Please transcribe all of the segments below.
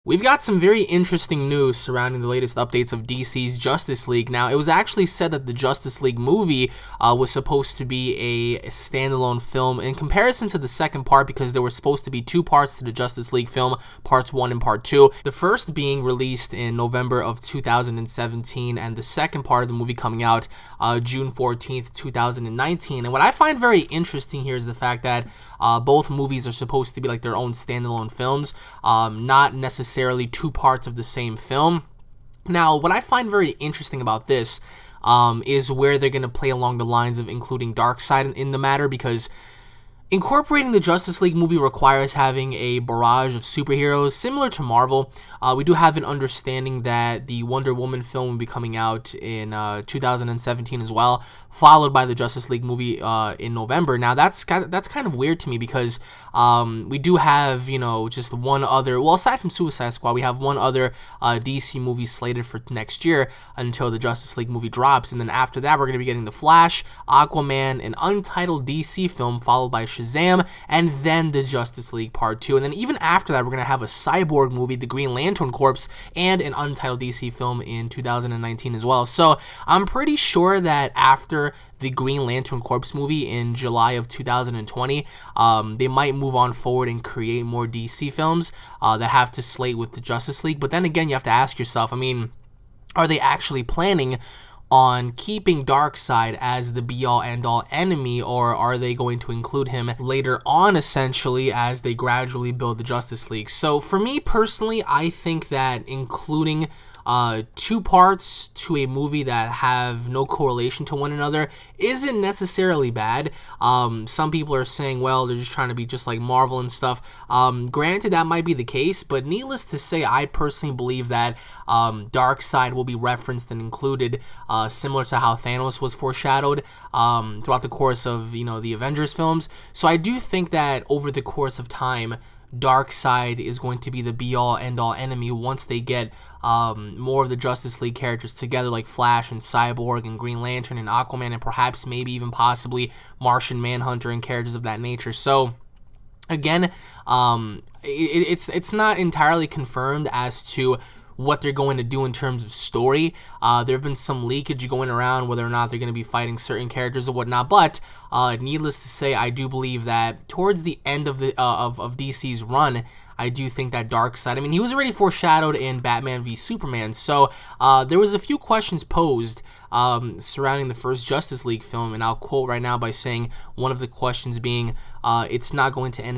We've got some very interesting news surrounding the latest updates of DC's Justice League. Now, it was actually said that the Justice League movie was supposed to be a standalone film in comparison to the second part, because there were supposed to be two parts to the Justice League film, parts 1 and part 2. The first being released in November of 2017, and the second part of the movie coming out June 14th, 2019. And what I find very interesting here is the fact that both movies are supposed to be like their own standalone films, not necessarily two parts of the same film. Now, what I find very interesting about this is where they're going to play along the lines of including Darkseid in the matter, because incorporating the Justice League movie requires having a barrage of superheroes similar to Marvel. We do have an understanding that the Wonder Woman film will be coming out in 2017 as well, followed by the Justice League movie in November. Now, that's kind of weird to me, because we do have, just one other, well, aside from Suicide Squad, we have one other DC movie slated for next year until the Justice League movie drops. And then after that, we're going to be getting The Flash, Aquaman, an untitled DC film, followed by Shazam, and then the Justice League Part 2. And then even after that, we're going to have a Cyborg movie, The Green Lantern Corps, and an untitled DC film in 2019 as well. So I'm pretty sure that after the Green Lantern Corps movie in July of 2020, they might move on forward and create more DC films that have to slate with the Justice League. But then again, you have to ask yourself, are they actually planning on keeping Darkseid as the be-all end-all enemy, or are they going to include him later on, essentially, as they gradually build the Justice League? So for me personally, I think that including two parts to a movie that have no correlation to one another isn't necessarily bad. Some people are saying, well, they're just trying to be just like Marvel and stuff. Granted, that might be the case, but needless to say, I personally believe that Darkseid will be referenced and included, similar to how Thanos was foreshadowed throughout the course of the Avengers films. So I do think that over the course of time, Darkseid is going to be the be-all end-all enemy once they get more of the Justice League characters together, like Flash and Cyborg and Green Lantern and Aquaman, and perhaps maybe even possibly Martian Manhunter and characters of that nature. So again, it's not entirely confirmed as to what they're going to do in terms of story. There have been some leakage going around whether or not they're going to be fighting certain characters or whatnot, but needless to say, I do believe that towards the end of of DC's run, I do think that Darkseid, he was already foreshadowed in Batman v Superman, so there was a few questions posed surrounding the first Justice League film, and I'll quote right now by saying one of the questions being, it's not going to end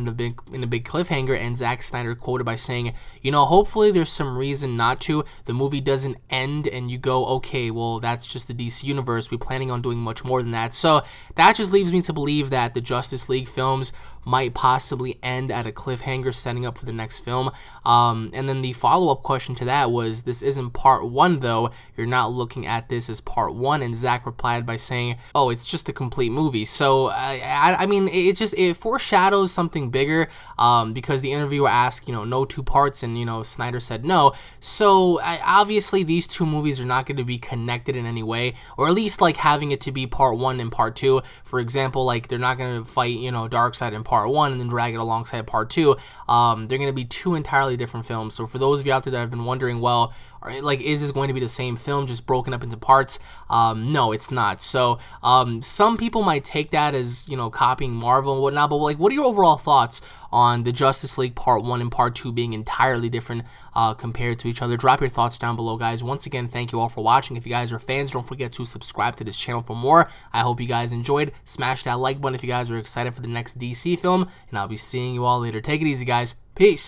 in a big cliffhanger, and Zack Snyder quoted by saying, hopefully there's some reason not to. The movie doesn't end and you go, okay, well, that's just the DC universe. We're planning on doing much more than that. So that just leaves me to believe that the Justice League films might possibly end at a cliffhanger, setting up for the next film. And then the follow-up question to that was, this isn't part 1 though, you're not looking at this as part 1, and Zack replied by saying, oh, it's just a complete movie. So it foreshadows something bigger, because the interviewer asked, no two parts, and Snyder said no. So obviously these two movies are not going to be connected in any way, or at least like having it to be part 1 and part 2. For example, like they're not going to fight Darkseid in part 1 and then drag it alongside part 2. They're going to be two entirely different films. So for those of you out there that have been wondering, well, is this going to be the same film just broken up into parts? No, it's not. So some people might take that as copying Marvel and whatnot, but what are your overall thoughts on the Justice League Part 1 and Part 2 being entirely different compared to each other? Drop your thoughts down below, guys. Once again, thank you all for watching. If you guys are fans, don't forget to subscribe to this channel for more. I hope you guys enjoyed. Smash that like button if you guys are excited for the next DC film, and I'll be seeing you all later. Take it easy, guys. Peace.